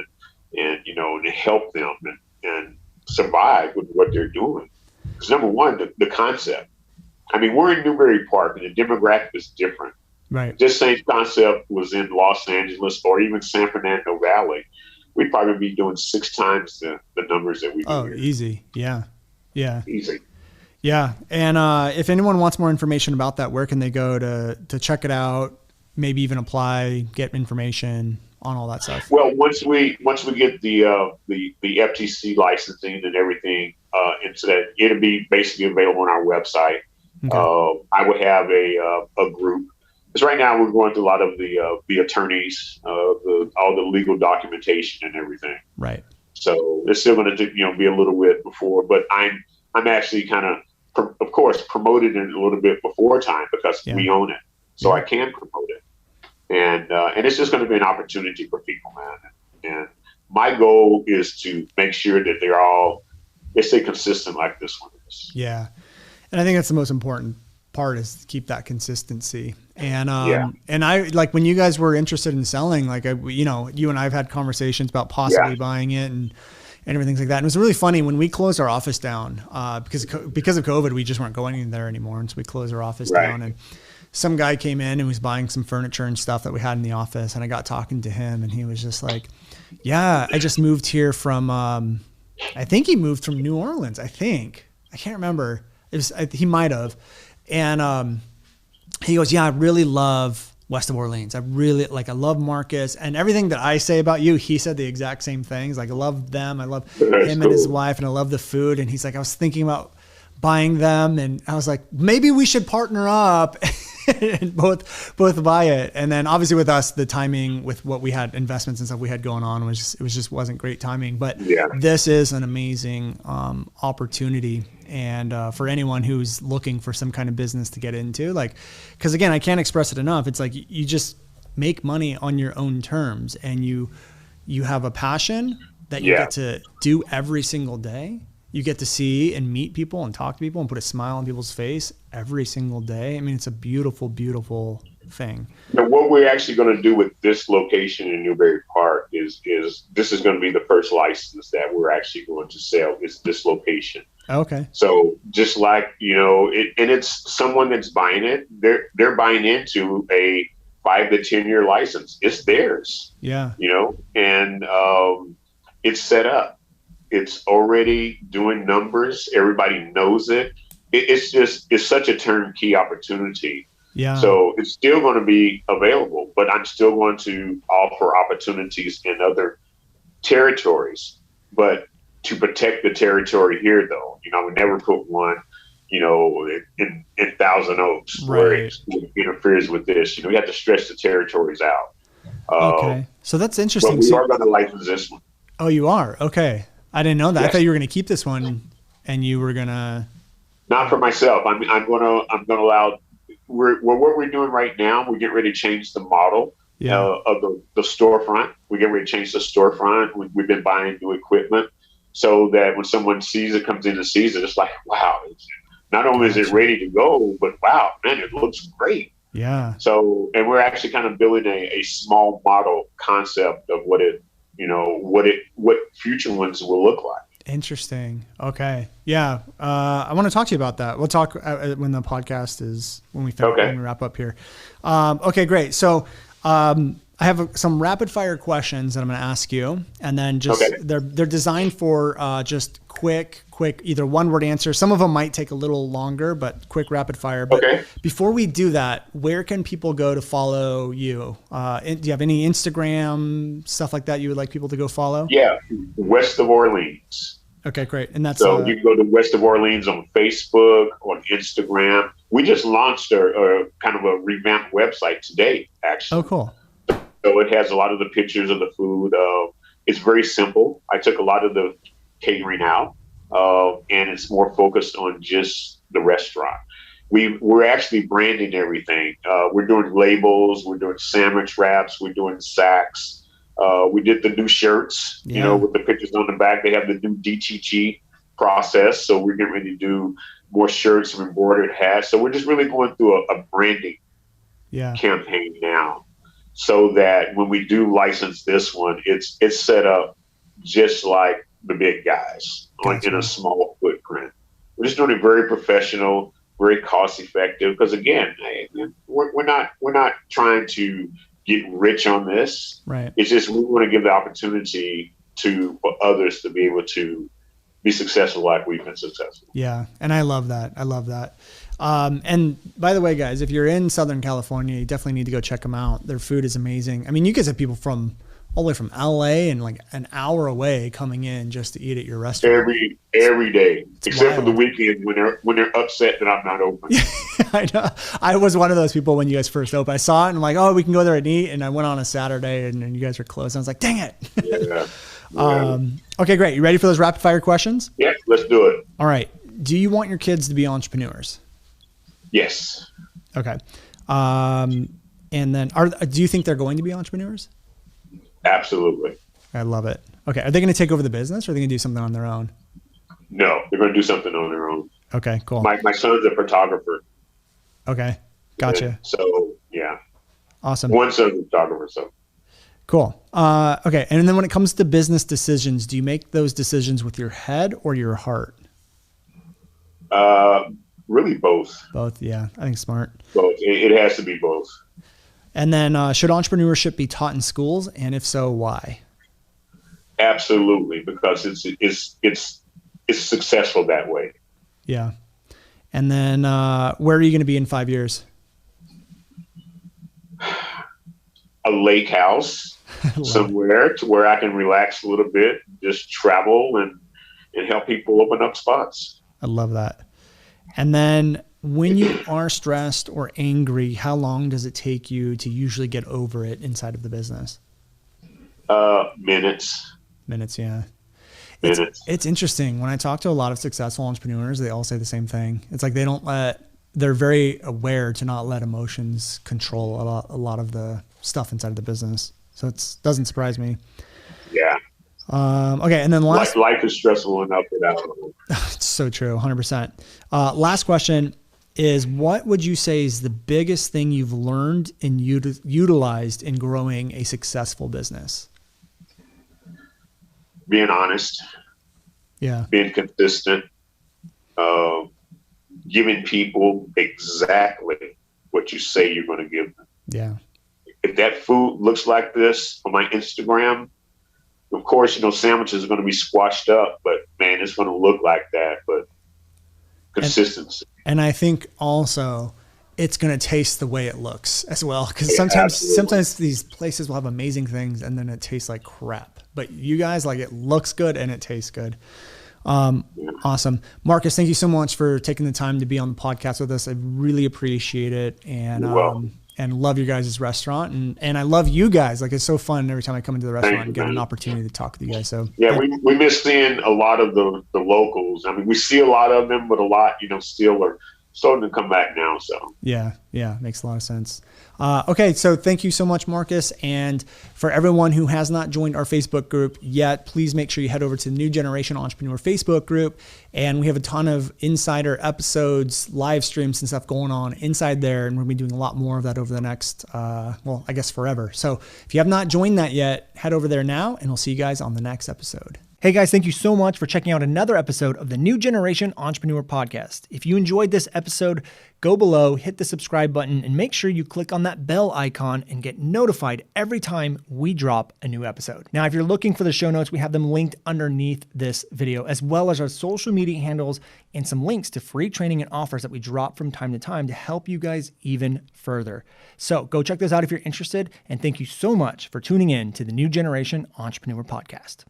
and and help them and survive with what they're doing. Because number one, the concept. I mean, we're in Newbury Park, and the demographic is different. Right. This same concept was in Los Angeles or even San Fernando Valley. We'd probably be doing 6 times the numbers that we do. Oh, here. Easy. Yeah. Yeah. Easy. Yeah. And if anyone wants more information about that, where can they go to check it out, maybe even apply, get information on all that stuff? Well, once we get the FTC licensing and everything, into that, it'll be basically available on our website. Okay. I would have a group, because right now we're going through a lot of the attorneys, all the legal documentation and everything. Right. So it's still going to be a little bit before, but I'm actually kind of course, promoted it a little bit before time because we own it, so I can promote it, and it's just going to be an opportunity for people, man. And my goal is to make sure that they stay consistent like this one is. Yeah. And I think that's the most important part, is to keep that consistency. And, and I, like when you guys were interested in selling, like, you and I've had conversations about possibly buying it and everything like that. And it was really funny when we closed our office down, because of COVID, we just weren't going in there anymore. And so we closed our office down, and some guy came in and was buying some furniture and stuff that we had in the office. And I got talking to him, and he was just like, yeah, I just moved here from, I think he moved from New Orleans. I can't remember. He might have. And he goes, yeah, I really love west of Orleans. I love Marcus, and everything that I say about you, he said the exact same things. Like, I love them. I love him and his wife, and I love the food. And he's like, I was thinking about buying them. And I was like, maybe we should partner up and both buy it. And then obviously with us, the timing with what we had investments and stuff we had going on wasn't great timing, but this is an amazing opportunity. And for anyone who's looking for some kind of business to get into, like, cause again, I can't express it enough. It's like, you just make money on your own terms, and you have a passion that you get to do every single day. You get to see and meet people and talk to people and put a smile on people's face every single day. I mean, it's a beautiful, beautiful thing. Now, what we're actually going to do with this location in Newberry Park is this is going to be the first license that we're actually going to sell, is this location. Okay. So just like, and it's someone that's buying it, they're buying into a 5 to 10 year license. It's theirs. Yeah. And it's set up. It's already doing numbers. Everybody knows it. It's such a turnkey opportunity. Yeah. So it's still going to be available, but I'm still going to offer opportunities in other territories. But to protect the territory here, though, I would never put one, in Thousand Oaks, where it interferes with this. We have to stretch the territories out. Okay. So that's interesting. But we are going to license this one. Oh, you are? Okay. I didn't know that. Yes. I thought you were going to keep this one, and you were going to. Not for myself. I'm going to allow. What we're doing right now, we're getting ready to change the model of the storefront. We're getting ready to change the storefront. We've been buying new equipment so that when someone comes in and sees it, it's like, wow. Not only is it ready to go, but wow, man, it looks great. Yeah. So, and we're actually kind of building a small model concept of what future ones will look like. Interesting. Okay. Yeah. I want to talk to you about that. We'll talk when the podcast is, when we wrap up here. Okay, great. So, I have some rapid fire questions that I'm going to ask you, and then they're designed for just quick, either one word answers. Some of them might take a little longer, but quick rapid fire. But before we do that, where can people go to follow you? Do you have any Instagram stuff like that you would like people to go follow? Yeah. West of Orleans. Okay, great. And that's so you can go to West of Orleans on Facebook, on Instagram. We just launched a kind of a revamped website today, actually. Oh, cool. So it has a lot of the pictures of the food. It's very simple. I took a lot of the catering out, and it's more focused on just the restaurant. We're actually branding everything. We're doing labels. We're doing sandwich wraps. We're doing sacks. We did the new shirts, with the pictures on the back. They have the new DTG process. So we're getting ready to do more shirts and embroidered hats. So we're just really going through a branding campaign now, so that when we do license this one, it's set up just like the big guys in a small footprint. We're just doing it very professional, very cost effective. Because again, we're not trying to get rich on this. Right. It's just we want to give the opportunity for others to be able to be successful like we've been successful. Yeah, and I love that. And by the way, guys, if you're in Southern California, you definitely need to go check them out. Their food is amazing. I mean, you guys have people from all the way from LA and like an hour away coming in just to eat at your restaurant. Every day, except wild. for the weekend when they're upset that I'm not open. I know. I was one of those people when you guys first opened. I saw it and I'm like, oh, we can go there and eat. And I went on a Saturday and you guys were closed. I was like, dang it. Yeah. Okay, great. You ready for those rapid fire questions? Yeah, let's do it. All right. Do you want your kids to be entrepreneurs? Yes. Okay. And then do you think they're going to be entrepreneurs? Absolutely. I love it. Okay. Are they going to take over the business or are they going to do something on their own? No, they're going to do something on their own. Okay, cool. My son's a photographer. Okay. Gotcha. And so, yeah. Awesome. One son's a photographer, so. Cool. Okay. And then when it comes to business decisions, do you make those decisions with your head or your heart? Really both. Both. Yeah. I think smart. Both. It has to be both. And then should entrepreneurship be taught in schools? And if so, why? Absolutely. Because it's successful that way. Yeah. And then where are you going to be in 5 years? A lake house somewhere to where I can relax a little bit, just travel and help people open up spots. I love that. And then when you are stressed or angry, how long does it take you to usually get over it inside of the business? Minutes. Minutes, yeah. Minutes. It's interesting. When I talk to a lot of successful entrepreneurs, they all say the same thing. It's like they're very aware to not let emotions control a lot of the stuff inside of the business. So it doesn't surprise me. Yeah. Okay. And then life is stressful enough without it. It's so true. 100%. Last question is, what would you say is the biggest thing you've learned and utilized in growing a successful business? Being honest. Yeah. Being consistent. Giving people exactly what you say you're going to give them. Yeah. If that food looks like this on my Instagram, of course, sandwiches are going to be squashed up, but man, it's going to look like that. But consistency. And I think also it's going to taste the way it looks as well. Because sometimes these places will have amazing things and then it tastes like crap. But you guys, like, it looks good and it tastes good. Awesome. Marcus, thank you so much for taking the time to be on the podcast with us. I really appreciate it. And love your guys' restaurant. And I love you guys. Like, it's so fun every time I come into the restaurant and get an opportunity to talk with you guys. So yeah, we miss seeing a lot of the locals. I mean, we see a lot of them, but a lot, still are starting to come back now. So yeah, makes a lot of sense. Okay, so thank you so much, Marcus. And for everyone who has not joined our Facebook group yet, please make sure you head over to the New Generation Entrepreneur Facebook group. And we have a ton of insider episodes, live streams and stuff going on inside there. And we're going to be doing a lot more of that over the next, I guess forever. So if you have not joined that yet, head over there now and we'll see you guys on the next episode. Hey guys, thank you so much for checking out another episode of the New Generation Entrepreneur Podcast. If you enjoyed this episode, go below, hit the subscribe button, and make sure you click on that bell icon and get notified every time we drop a new episode. Now, if you're looking for the show notes, we have them linked underneath this video, as well as our social media handles and some links to free training and offers that we drop from time to time to help you guys even further. So go check those out if you're interested, and thank you so much for tuning in to the New Generation Entrepreneur Podcast.